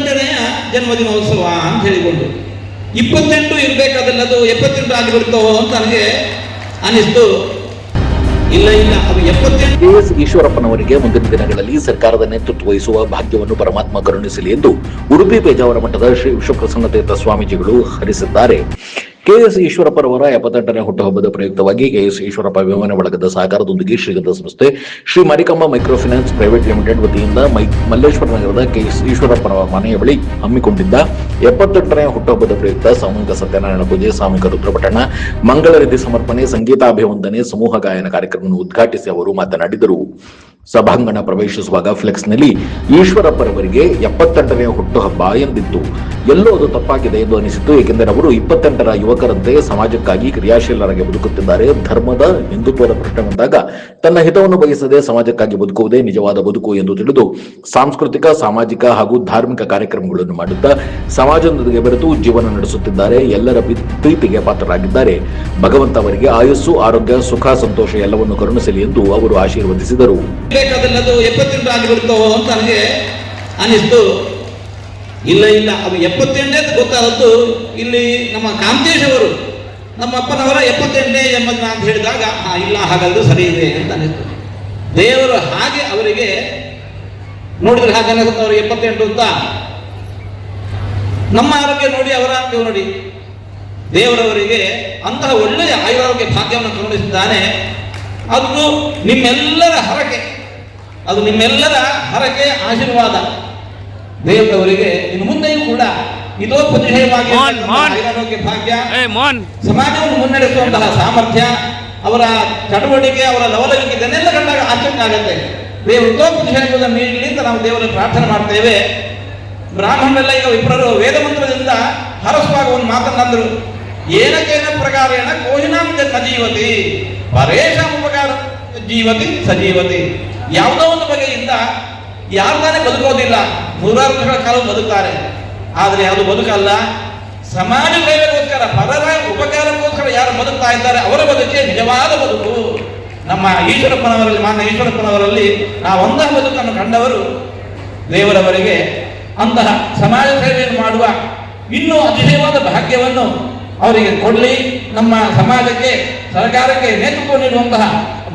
78ನೆಯ ಜನ್ಮದಿನೋತ್ಸವ ಅಂತ ಹೇಳಿಕೊಂಡು 28 ಇರಬೇಕಾದಲ್ಲದು 78 ಆಗಿಬಿಡ್ತೋ ಅಂತ ನನಗೆ ಅನಿಸ್ತು. ಇಲ್ಲ ಅದು 78. KS ಈಶ್ವರಪ್ಪನವರಿಗೆ ಮುಂದಿನ ದಿನಗಳಲ್ಲಿ ಸರ್ಕಾರದ ನೇತೃತ್ವ ವಹಿಸುವ ಭಾಗ್ಯವನ್ನು ಪರಮಾತ್ಮ ಕರುಣಿಸಲಿ ಎಂದು ಉಡುಪಿ ಪೇಜಾವರ ಮಠದ ಶ್ರೀ ವಿಶ್ವಪ್ರಸನ್ನತೀರ್ಥ ಸ್ವಾಮೀಜಿಗಳು ಹರಿಸಿದ್ದಾರೆ. KS ಈಶ್ವರಪ್ಪರವರ 78ನೇ ಹುಟ್ಟುಹಬ್ಬದ ಪ್ರಯುಕ್ತವಾಗಿ KS ಈಶ್ವರಪ್ಪ ವಿಮಾನ ಬಳಗದ ಸಹಕಾರದೊಂದಿಗೆ ಶ್ರೀಗಂಧ ಸಂಸ್ಥೆ Shri Marikamma micro finance private limited ವತಿಯಿಂದ ಮಲ್ಲೇಶ್ವರ ನಗರದ KS ಈಶ್ವರಪ್ಪನ ಮನೆಯ ಬಳಿ ಹಮ್ಮಿಕೊಂಡಿದ್ದ 78ನೇ ಹುಟ್ಟುಹಬ್ಬದ ಪ್ರಯುಕ್ತ ಸಾಮೂಹಿಕ ಸತ್ಯನಾರಾಯಣ ಪೂಜೆ, ಸಾಮೂಹಿಕ ರುದ್ರಪಠಣ, ಮಂಗಳ ರೀತಿ ಸಮರ್ಪಣೆ, ಸಂಗೀತಾಭಿವಂದನೆ, ಸಮೂಹ ಗಾಯನ ಕಾರ್ಯಕ್ರಮವನ್ನು ಉದ್ಘಾಟಿಸಿ ಅವರು ಮಾತನಾಡಿದರು. ಸಭಾಂಗಣ ಪ್ರವೇಶಿಸುವಾಗ ಫ್ಲೆಕ್ಸ್ನಲ್ಲಿ ಈಶ್ವರಪ್ಪರವರಿಗೆ 78ನೇ ಹುಟ್ಟುಹಬ್ಬ ಎಂದಿತ್ತು. ಎಲ್ಲೋ ಅದು ತಪ್ಪಾಗಿದೆ ಎಂದು ಅನಿಸಿತು. ಏಕೆಂದರೆ ಅವರು 28ರ ಯುವಕರಂತೆ ಸಮಾಜಕ್ಕಾಗಿ ಕ್ರಿಯಾಶೀಲರಾಗಿ ಬದುಕುತ್ತಿದ್ದಾರೆ. ಧರ್ಮದ ಹಿಂದುತ್ವದ ಪ್ರಶ್ನೆ ಬಂದಾಗ ತನ್ನ ಹಿತವನ್ನು ಬಯಸದೆ ಸಮಾಜಕ್ಕಾಗಿ ಬದುಕುವುದೇ ನಿಜವಾದ ಬದುಕು ಎಂದು ತಿಳಿದು ಸಾಂಸ್ಕೃತಿಕ, ಸಾಮಾಜಿಕ ಹಾಗೂ ಧಾರ್ಮಿಕ ಕಾರ್ಯಕ್ರಮಗಳನ್ನು ಮಾಡುತ್ತಾ ಸಮಾಜದೊಂದಿಗೆ ಬೆರೆತು ಜೀವನ ನಡೆಸುತ್ತಿದ್ದಾರೆ. ಎಲ್ಲರ ಪ್ರೀತಿಗೆ ಪಾತ್ರರಾಗಿದ್ದಾರೆ. ಭಗವಂತ ಅವರಿಗೆ ಆಯುಸ್ಸು, ಆರೋಗ್ಯ, ಸುಖ, ಸಂತೋಷ ಎಲ್ಲವನ್ನು ಕರುಣಿಸಲಿ ಎಂದು ಅವರು ಆಶೀರ್ವದಿಸಿದರು. ಬೇಕಾದಲ್ಲದು 78 ಆಗಿಬಿಡ್ತೋ ಅಂತ ನನಗೆ ಅನಿಸ್ತು. ಇಲ್ಲ ಅದು 78 ಗೊತ್ತಾದದ್ದು ಇಲ್ಲಿ ನಮ್ಮ ಕಾಂತೇಶ್ ಅವರು, ನಮ್ಮ ಅಪ್ಪನವರ 78ನೇ ಜನ್ಮದಿನ ಅಂತ ಹೇಳಿದಾಗ ಇಲ್ಲ ಹಾಗಾದ್ರೂ ಸರಿ ಇದೆ ಅಂತ ಅನಿಸ್ತು. ದೇವರು ಹಾಗೆ ಅವರಿಗೆ ನೋಡಿದ್ರೆ ಹಾಗೆ ಅನಿಸುತ್ತೆ. ಅವರು 78 ಅಂತ ನಮ್ಮ ಆರೋಗ್ಯ ನೋಡಿ, ಅವರ ಆರೋಗ್ಯ ನೋಡಿ, ದೇವರವರಿಗೆ ಅಂತಹ ಒಳ್ಳೆಯ ಆಯುರಾರೋಗ್ಯ ಭಾಗ್ಯವನ್ನು ಕರುಣಿಸಿದ್ದಾನೆ. ಅದು ನಿಮ್ಮೆಲ್ಲರ ಹರಕೆ ಆಶೀರ್ವಾದ. ದೇವರವರಿಗೆ ಇನ್ನು ಮುಂದೆಯೂ ಕೂಡ ಇದೋಪಜಯವಾಗಿ ಆಯುರಾರೋಗ್ಯ ಭಾಗ್ಯ, ಸಮಾಜವನ್ನು ಮುನ್ನಡೆಸುವಂತಹ ಸಾಮರ್ಥ್ಯ, ಅವರ ಚಟುವಟಿಕೆ, ಅವರ ಲವಲವಿಕೆ ಇದನ್ನೆಲ್ಲ ಕಂಡಾಗ ಆಶ್ಚರ್ಯ ಆಗುತ್ತೆ. ದೇವರು ಇದೋಪಜಯವನ್ನು ನೀಡಲಿ ಅಂತ ನಾವು ದೇವರಲ್ಲಿ ಪ್ರಾರ್ಥನೆ ಮಾಡ್ತೇವೆ. ಬ್ರಾಹ್ಮಣರೆಲ್ಲ ಈಗ ವಿಪ್ರರು ವೇದ ಮಂತ್ರದಿಂದ ಹರಸುವಾಗ ಒಂದು ಮಾತನ್ನಂದ್ರು, ಏನಕೇನ ಪ್ರಕಾರೇಣ ಕೋಹಿನಾಂ ಜನ್ಮ ಜೀವತಿ ಪರೇಶಾಂ ಉಪಕಾರ ಜೀವತಿ ಸಜೀವತಿ. ಯಾವುದೋ ಒಂದು ಬಗೆಯಿಂದ ಯಾರು ತಾನೇ ಬದುಕೋದಿಲ್ಲ, ನೂರಾರು ವರ್ಷಗಳ ಕಾಲ ಬದುಕ್ತಾರೆ. ಆದರೆ ಅದು ಬದುಕಲ್ಲ. ಸಮಾಜ ಸೇವೆಗೋಸ್ಕರ, ಪರರ ಉಪಕಾರಕ್ಕೋಸ್ಕರ ಯಾರು ಬದುಕ್ತಾ ಇದ್ದಾರೆ ಅವರ ಬದುಕೆ ನಿಜವಾದ ಬದುಕು. ನಮ್ಮ ಈಶ್ವರಪ್ಪನವರಲ್ಲಿ, ಮಾನ್ಯ ಈಶ್ವರಪ್ಪನವರಲ್ಲಿ ನಾವೊಂತಹ ಬದುಕನ್ನು ಕಂಡವರು. ದೇವರವರಿಗೆ ಅಂತಹ ಸಮಾಜ ಸೇವೆಯನ್ನು ಮಾಡುವ ಇನ್ನೂ ಅತಿಶಯವಾದ ಭಾಗ್ಯವನ್ನು ಅವರಿಗೆ ಕೊಡಲಿ. ನಮ್ಮ ಸಮಾಜಕ್ಕೆ, ಸರ್ಕಾರಕ್ಕೆ ನೇತೃತ್ವ ನೀಡುವಂತಹ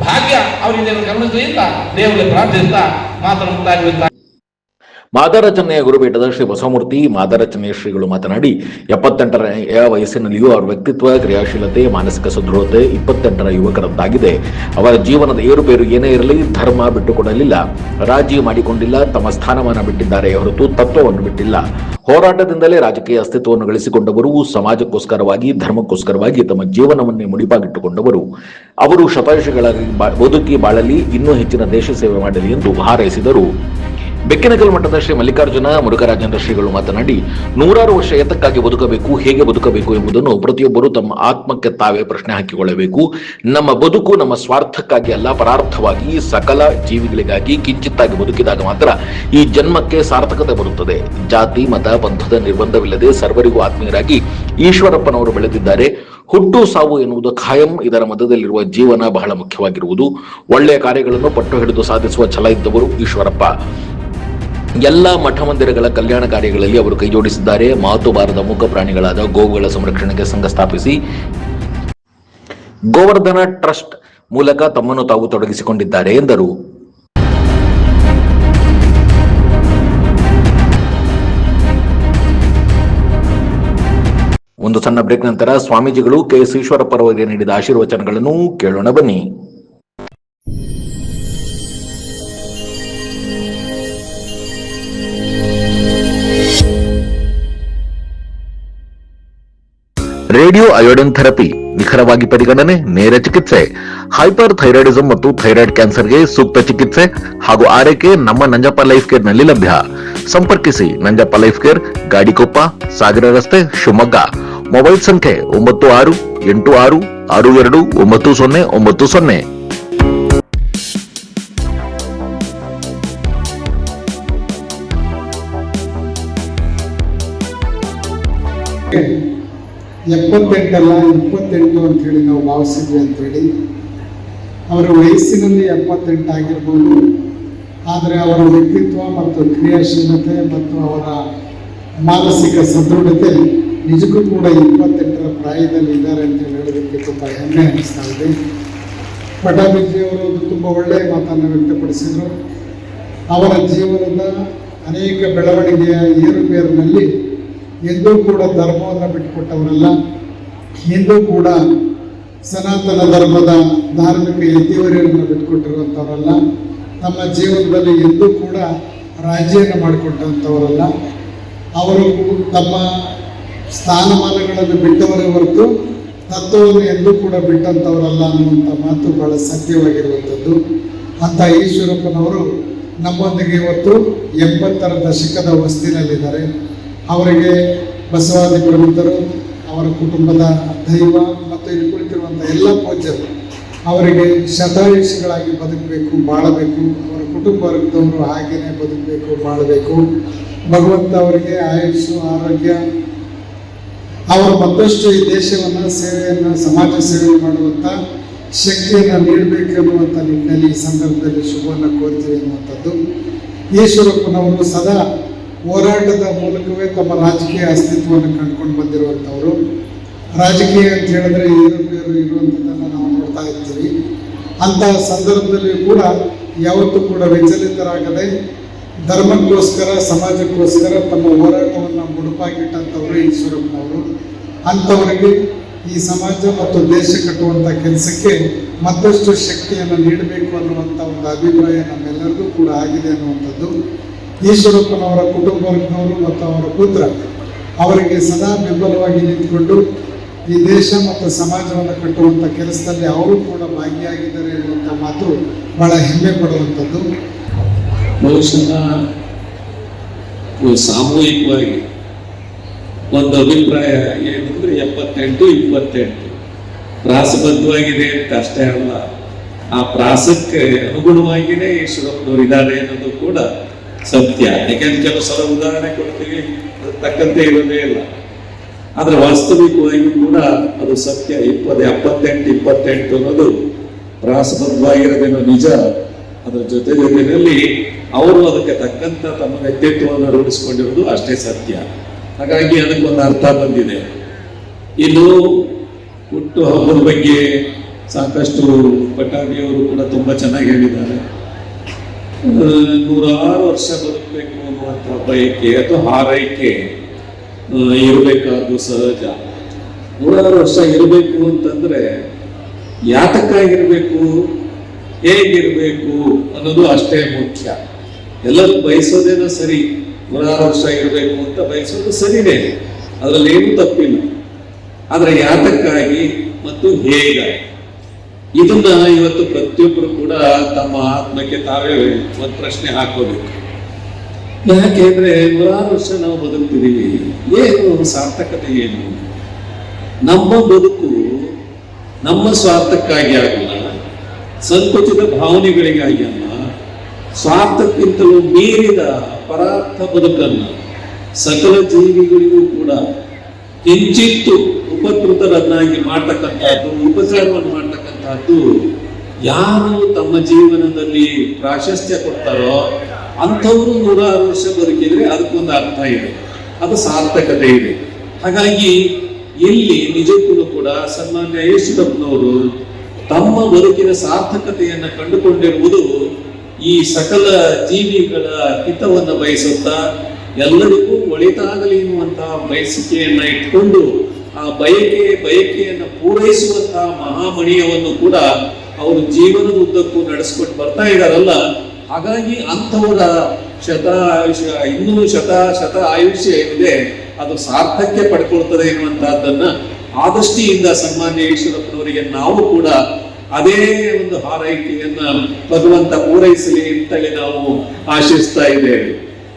ಭಾಗ್ಯ ಅವರಿಗೆ ದೇವರು ಕರುಣಿಸಲಿ ಅಂತ ದೇವರಿಗೆ ಪ್ರಾರ್ಥಿಸ್ತಾ ಮಾತನ್ನು ಮುಕ್ತಾಯಗೊಳಿಸುತ್ತಾರೆ. ಮಾದಾರಚನೆಯ ಗುರುಪೀಠದ ಶ್ರೀ ಬಸವಮೂರ್ತಿ ಮಾದಾರಚನೆಯ ಶ್ರೀಗಳು ಮಾತನಾಡಿ 78ರ ವಯಸ್ಸಿನಲ್ಲಿಯೂ ಅವರ ವ್ಯಕ್ತಿತ್ವ, ಕ್ರಿಯಾಶೀಲತೆ, ಮಾನಸಿಕ ಸದೃಢತೆ 28ರ ಯುವಕರದ್ದಾಗಿದೆ. ಅವರ ಜೀವನದ ಏರುಪೇರು ಏನೇ ಇರಲಿ ಧರ್ಮ ಬಿಟ್ಟುಕೊಡಲಿಲ್ಲ, ರಾಜಿ ಮಾಡಿಕೊಂಡಿಲ್ಲ, ತಮ್ಮ ಸ್ಥಾನಮಾನ ಬಿಟ್ಟಿದ್ದಾರೆ ಹೊರತು ತತ್ವವನ್ನು ಬಿಟ್ಟಿಲ್ಲ. ಹೋರಾಟದಿಂದಲೇ ರಾಜಕೀಯ ಅಸ್ತಿತ್ವವನ್ನು ಗಳಿಸಿಕೊಂಡವರು, ಸಮಾಜಕ್ಕೋಸ್ಕರವಾಗಿ, ಧರ್ಮಕ್ಕೋಸ್ಕರವಾಗಿ ತಮ್ಮ ಜೀವನವನ್ನೇ ಮುಡಿಪಾಗಿಟ್ಟುಕೊಂಡವರು. ಅವರು ಶತಾಯುಷಿಗಳಾಗಿ ಬದುಕಿ ಬಾಳಲಿ, ಇನ್ನೂ ಹೆಚ್ಚಿನ ದೇಶ ಸೇವೆ ಮಾಡಲಿ ಎಂದು ಹಾರೈಸಿದರು. ಬೆಕ್ಕಿನಕಲ್ ಮಠದ ಶ್ರೀ ಮಲ್ಲಿಕಾರ್ಜುನ ಮುರುಘರಾಜೇಂದ್ರ ಶ್ರೀಗಳು ಮಾತನಾಡಿ, 100 ವರ್ಷ ಏತಕ್ಕಾಗಿ ಬದುಕಬೇಕು, ಹೇಗೆ ಬದುಕಬೇಕು ಎಂಬುದನ್ನು ಪ್ರತಿಯೊಬ್ಬರು ತಮ್ಮ ಆತ್ಮಕ್ಕೆ ತಾವೇ ಪ್ರಶ್ನೆ ಹಾಕಿಕೊಳ್ಳಬೇಕು. ನಮ್ಮ ಬದುಕು ನಮ್ಮ ಸ್ವಾರ್ಥಕ್ಕಾಗಿ ಅಲ್ಲ, ಪರಾರ್ಥವಾಗಿ ಸಕಲ ಜೀವಿಗಳಿಗಾಗಿ ಕಿಂಚಿತ್ತಾಗಿ ಬದುಕಿದಾಗ ಮಾತ್ರ ಈ ಜನ್ಮಕ್ಕೆ ಸಾರ್ಥಕತೆ ಬರುತ್ತದೆ. ಜಾತಿ, ಮತ, ಪಂಥದ ನಿರ್ಬಂಧವಿಲ್ಲದೆ ಸರ್ವರಿಗೂ ಆತ್ಮೀಯರಾಗಿ ಈಶ್ವರಪ್ಪನವರು ಬೆಳೆದಿದ್ದಾರೆ. ಹುಟ್ಟು ಸಾವು ಎನ್ನುವುದು ಖಾಯಂ. ಇದರ ಮಧ್ಯದಲ್ಲಿರುವ ಜೀವನ ಬಹಳ ಮುಖ್ಯವಾಗಿರುವುದು. ಒಳ್ಳೆಯ ಕಾರ್ಯಗಳನ್ನು ಪಟ್ಟು ಹಿಡಿದು ಸಾಧಿಸುವ ಛಲ ಇದ್ದವರು ಈಶ್ವರಪ್ಪ. ಎಲ್ಲ ಮಠ ಮಂದಿರಗಳ ಕಲ್ಯಾಣ ಕಾರ್ಯಗಳಲ್ಲಿ ಅವರು ಕೈಜೋಡಿಸಿದ್ದಾರೆ. ಮಾತು ಬಾರದ ಮೂಕ ಪ್ರಾಣಿಗಳಾದ ಗೋವುಗಳ ಸಂರಕ್ಷಣೆಗೆ ಸಂಘ ಸ್ಥಾಪಿಸಿ ಗೋವರ್ಧನ ಟ್ರಸ್ಟ್ ಮೂಲಕ ತಮ್ಮನ್ನು ತಾವು ತೊಡಗಿಸಿಕೊಂಡಿದ್ದಾರೆ ಎಂದರು. ಒಂದು ಸಣ್ಣ ಬ್ರೇಕ್ ನಂತರ ಸ್ವಾಮೀಜಿಗಳು KS ಈಶ್ವರಪ್ಪರವರಿಗೆ ನೀಡಿದ ಆಶೀರ್ವಚನಗಳನ್ನು ಕೇಳೋಣ ಬನ್ನಿ. ರೇಡಿಯೋ ಅಯೋಡಿನ್ ಥೆರಪಿ ನಿಖರವಾಗಿ ಪರಿಗಣನೆ, ನೇರ ಚಿಕಿತ್ಸೆ, ಹೈಪರ್ ಥೈರಾಯ್ಡಿಸಂ ಮತ್ತು ಥೈರಾಯ್ಡ್ ಕ್ಯಾನ್ಸರ್ಗೆ ಸೂಕ್ತ ಚಿಕಿತ್ಸೆ ಹಾಗೂ ಆರೈಕೆ ನಮ್ಮ ನಂಜಪ್ಪ ಲೈಫ್ ಕೇರ್ ನಲ್ಲಿ ಲಭ್ಯ. ಸಂಪರ್ಕಿಸಿ ನಂಜಪ್ಪ ಲೈಫ್ ಕೇರ್, ಗಾಡಿಕೊಪ್ಪ, ಸಾಗರ ರಸ್ತೆ, ಶಿವಮೊಗ್ಗ. ಮೊಬೈಲ್ ಸಂಖ್ಯೆ 9686629090. ಎಪ್ಪತ್ತೆಂಟಲ್ಲ 28 ಅಂತ ಹೇಳಿ ನಾವು ಭಾವಿಸಿದ್ವಿ ಅಂತೇಳಿ. ಅವರ ವಯಸ್ಸಿನಲ್ಲಿ 78 ಆಗಿರ್ಬೋದು, ಆದರೆ ಅವರ ವ್ಯಕ್ತಿತ್ವ ಮತ್ತು ಕ್ರಿಯಾಶೀಲತೆ ಮತ್ತು ಅವರ ಮಾನಸಿಕ ಸದೃಢತೆ ನಿಜಕ್ಕೂ ಕೂಡ 28ರ ಪ್ರಾಯದಲ್ಲಿ ಇದ್ದಾರೆ ಅಂತ ಹೇಳೋದಕ್ಕೆ ತುಂಬ ಹೆಮ್ಮೆ ಅನಿಸ್ತಾ ಇದೆ. ಪಟಾಭಿಜಿಯವರು ತುಂಬ ಒಳ್ಳೆಯ ಮಾತನ್ನು ವ್ಯಕ್ತಪಡಿಸಿದರು. ಅವರ ಜೀವನದ ಅನೇಕ ಬೆಳವಣಿಗೆಯ ಏರುಪೇರಿನಲ್ಲಿ ಎಂದೂ ಕೂಡ ಧರ್ಮವನ್ನು ಬಿಟ್ಟುಕೊಟ್ಟವರಲ್ಲ, ಎಂದೂ ಕೂಡ ಸನಾತನ ಧರ್ಮದ ಧಾರ್ಮಿಕ ಎದ್ದಿವರಿಯನ್ನು ಬಿಟ್ಟುಕೊಟ್ಟಿರುವಂಥವರಲ್ಲ, ನಮ್ಮ ಜೀವನದಲ್ಲಿ ಎಂದೂ ಕೂಡ ರಾಜಿಯನ್ನು ಮಾಡಿಕೊಟ್ಟಂಥವರಲ್ಲ. ಅವರು ತಮ್ಮ ಸ್ಥಾನಮಾನಗಳನ್ನು ಬಿಟ್ಟವರೇ ಹೊರತು ತತ್ವವನ್ನು ಎಂದೂ ಕೂಡ ಬಿಟ್ಟಂಥವರಲ್ಲ ಅನ್ನುವಂಥ ಮಾತು ಬಹಳ ಸತ್ಯವಾಗಿರುವಂಥದ್ದು. ಅಂಥ ಈಶ್ವರಪ್ಪನವರು ನಮ್ಮೊಂದಿಗೆ ಇವತ್ತು 80ರ ದಶಕದ ವಸ್ತಿನಲ್ಲಿದ್ದಾರೆ. ಅವರಿಗೆ ಬಸವಾದಿ ಪ್ರಬುದ್ಧರು, ಅವರ ಕುಟುಂಬದ ದೈವ ಮತ್ತು ಇಲ್ಲಿ ಕುಳಿತಿರುವಂಥ ಎಲ್ಲ ಪೂಜ್ಯರು ಅವರಿಗೆ ಶತಾಯುಷಿಗಳಾಗಿ ಬದುಕಬೇಕು, ಬಾಳಬೇಕು. ಅವರ ಕುಟುಂಬ ವರ್ಗದವರು ಹಾಗೇನೆ ಬದುಕಬೇಕು, ಬಾಳಬೇಕು. ಭಗವಂತ ಅವರಿಗೆ ಆಯುಷು, ಆರೋಗ್ಯ, ಅವರು ಮತ್ತಷ್ಟು ಈ ದೇಶವನ್ನು ಸೇವೆಯನ್ನು, ಸಮಾಜ ಸೇವೆ ಮಾಡುವಂಥ ಶಕ್ತಿಯನ್ನು ನೀಡಬೇಕು ಎನ್ನುವಂಥ ನಿಟ್ಟಿನಲ್ಲಿ ಈ ಸಂದರ್ಭದಲ್ಲಿ ಶುಭವನ್ನು ಕೋರ್ತೀವಿ ಎನ್ನುವಂಥದ್ದು. ಈಶ್ವರಪ್ಪನವರು ಸದಾ ಹೋರಾಟದ ಮೂಲಕವೇ ತಮ್ಮ ರಾಜಕೀಯ ಅಸ್ತಿತ್ವವನ್ನು ಕಂಡುಕೊಂಡು ಬಂದಿರುವಂಥವರು. ರಾಜಕೀಯ ಅಂತ ಹೇಳಿದ್ರೆ ಏರುಪೇರು ಇರುವಂಥದ್ದನ್ನು ನಾವು ನೋಡ್ತಾ ಇರ್ತೀವಿ. ಅಂತಹ ಸಂದರ್ಭದಲ್ಲಿ ಕೂಡ ಯಾವತ್ತೂ ಕೂಡ ವಿಚಲಿತರಾಗದೆ ಧರ್ಮಕ್ಕೋಸ್ಕರ, ಸಮಾಜಕ್ಕೋಸ್ಕರ ತಮ್ಮ ಹೋರಾಟವನ್ನು ಮುಡುಪಾಗಿಟ್ಟಂಥವರು ಈಶ್ವರಪ್ಪನವರು. ಅಂಥವರಿಗೆ ಈ ಸಮಾಜ ಮತ್ತು ದೇಶ ಕಟ್ಟುವಂಥ ಕೆಲಸಕ್ಕೆ ಮತ್ತಷ್ಟು ಶಕ್ತಿಯನ್ನು ನೀಡಬೇಕು ಅನ್ನುವಂಥ ಒಂದು ಅಭಿಪ್ರಾಯ ನಮ್ಮೆಲ್ಲರಿಗೂ ಕೂಡ ಆಗಿದೆ ಅನ್ನುವಂಥದ್ದು. ಈಶ್ವರಪ್ಪನವರ ಕುಟುಂಬ ವರ್ಗದವರು ಮತ್ತು ಅವರ ಪುತ್ರ ಅವರಿಗೆ ಸದಾ ಬೆಂಬಲವಾಗಿ ನಿಂತುಕೊಂಡು ಈ ದೇಶ ಮತ್ತು ಸಮಾಜವನ್ನು ಕಟ್ಟುವಂಥ ಕೆಲಸದಲ್ಲಿ ಅವರು ಕೂಡ ಭಾಗಿಯಾಗಿದ್ದಾರೆ ಎನ್ನುವಂಥ ಮಾತು ಬಹಳ ಹೆಮ್ಮೆ ಪಡುವಂಥದ್ದು. ಬಹುಶಃ ಸಾಮೂಹಿಕವಾಗಿ ಒಂದು ಅಭಿಪ್ರಾಯ ಏನಂದ್ರೆ 78-28 ಪ್ರಾಸಬದ್ಧವಾಗಿದೆ ಅಂತ ಅಷ್ಟೇ ಅಲ್ಲ, ಆ ಪ್ರಾಸಕ್ಕೆ ಅನುಗುಣವಾಗಿಯೇ ಈಶ್ವರಪ್ಪನವರು ಇದ್ದಾರೆ ಅನ್ನೋದು ಕೂಡ ಸತ್ಯ. ಯಾಕೆಂದ್ರೆ ಕೆಲವು ಸಲ ಉದಾಹರಣೆ ಕೊಡ್ತೀವಿ, ಅದಕ್ಕೆ ತಕ್ಕಂತೆ ಇರೋದೇ ಇಲ್ಲ. ಆದ್ರೆ ವಾಸ್ತವಿಕವಾಗಿ ಕೂಡ ಅದು ಸತ್ಯ. 78-28 ಅನ್ನೋದು ಪ್ರಾಸಬದ್ಧವಾಗಿರೋದೇನೋ ನಿಜ. ಅದರ ಜೊತೆಯಲ್ಲಿ ಅವರು ಅದಕ್ಕೆ ತಕ್ಕಂತ ತಮ್ಮ ವ್ಯಕ್ತಿತ್ವವನ್ನು ರೂಢಿಸಿಕೊಂಡಿರೋದು ಅಷ್ಟೇ ಸತ್ಯ. ಹಾಗಾಗಿ ಅದಕ್ಕೊಂದು ಅರ್ಥ ಬಂದಿದೆ. ಇನ್ನು ಹುಟ್ಟು ಹಬ್ಬದ ಬಗ್ಗೆ ಸಾಕಷ್ಟು ಪಟಾಭಿಯವರು ಕೂಡ ತುಂಬಾ ಚೆನ್ನಾಗಿ ಹೇಳಿದ್ದಾರೆ. 106 ವರ್ಷ ಬದುಕಬೇಕು ಅನ್ನುವಂಥ ಬಯಕೆ ಅಥವಾ ಹಾರೈಕೆ ಇರಬೇಕಾದ್ದು ಸಹಜ. 106 ವರ್ಷ ಇರಬೇಕು ಅಂತಂದ್ರೆ ಯಾತಕ್ಕಾಗಿರ್ಬೇಕು, ಹೇಗಿರ್ಬೇಕು ಅನ್ನೋದು ಅಷ್ಟೇ ಮುಖ್ಯ. ಎಲ್ಲರೂ ಬಯಸೋದೇನೋ ಸರಿ, 106 ವರ್ಷ ಇರಬೇಕು ಅಂತ ಬಯಸೋದು ಸರಿನೇ, ಅದರಲ್ಲಿ ಏನೂ ತಪ್ಪಿಲ್ಲ. ಆದ್ರೆ ಯಾತಕ್ಕಾಗಿ ಮತ್ತು ಹೇಗಾಗಿ ಇದನ್ನ ಇವತ್ತು ಪ್ರತಿಯೊಬ್ಬರು ಕೂಡ ತಮ್ಮ ಆತ್ಮಕ್ಕೆ ತಾವೇ ಒಂದು ಪ್ರಶ್ನೆ ಹಾಕೋಬೇಕು. ಯಾಕೆಂದ್ರೆ 106 ವರ್ಷ ನಾವು ಬದುಕ್ತಿದ್ದೀವಿ, ಏನು ಸಾರ್ಥಕತೆ ಏನು? ನಮ್ಮ ಬದುಕು ನಮ್ಮ ಸ್ವಾರ್ಥಕ್ಕಾಗಿ ಆಗಲ್ಲ, ಸಂಕುಚಿತ ಭಾವನೆಗಳಿಗಾಗಿ ಅಲ್ಲ, ಸ್ವಾರ್ಥಕ್ಕಿಂತಲೂ ಮೀರಿದ ಪರಾರ್ಥ ಬದುಕನ್ನ ಸಕಲ ಜೀವಿಗಳಿಗೂ ಕೂಡ ಕಿಂಚಿತ್ತು ಉಪಕೃತರನ್ನಾಗಿ ಮಾಡ್ತಕ್ಕಂಥದ್ದು, ಉಪಚಾರವನ್ನು ಮಾಡ್ತಕ್ಕಂಥದ್ದು ಯಾರು ತಮ್ಮ ಜೀವನದಲ್ಲಿ ಪ್ರಾಶಸ್ತ್ಯ ಕೊಡ್ತಾರೋ ಅಂಥವರು 106 ವರ್ಷ ಬದುಕಿದ್ರೆ ಅದಕ್ಕೊಂದು ಅರ್ಥ ಇದೆ, ಅದು ಸಾರ್ಥಕತೆ ಇದೆ. ಹಾಗಾಗಿ ಇಲ್ಲಿ ನಿಜಕ್ಕೂ ಕೂಡ ಸನ್ಮಾನ್ಯ ಈಶ್ವರಪ್ಪನವರು ತಮ್ಮ ಬದುಕಿನ ಸಾರ್ಥಕತೆಯನ್ನು ಕಂಡುಕೊಂಡಿರುವುದು ಈ ಸಕಲ ಜೀವಿಗಳ ಹಿತವನ್ನು ಬಯಸುತ್ತಾ ಎಲ್ಲರಿಗೂ ಒಳಿತಾಗಲಿ ಎನ್ನುವಂತಹ ಬಯಸಿಕೆಯನ್ನ ಇಟ್ಕೊಂಡು ಆ ಬಯಕೆಯನ್ನು ಪೂರೈಸುವಂತಹ ಮಹಾಮಣಿಯವನ್ನು ಕೂಡ ಅವರು ಜೀವನದ ಉದ್ದಕ್ಕೂ ನಡೆಸ್ಕೊಂಡು ಬರ್ತಾ ಇದ್ದಾರಲ್ಲ. ಹಾಗಾಗಿ ಅಂಥವರ ಇನ್ನೂ ಶತ ಆಯುಷ್ಯ ಏನಿದೆ ಅದು ಸಾರ್ಥಕ್ಯ ಪಡ್ಕೊಳ್ತದೆ ಎನ್ನುವಂತಹದ್ದನ್ನ ಆದಷ್ಟಿಯಿಂದ ಸನ್ಮಾನ್ಯ ಈಶ್ವರಪ್ಪನವರಿಗೆ ನಾವು ಕೂಡ ಅದೇ ಒಂದು ಹಾರೈಕೆಯನ್ನ ಭಗವಂತ ಪೂರೈಸಲಿ ಅಂತೇಳಿ ನಾವು ಆಶಿಸ್ತಾ ಇದ್ದೇವೆ.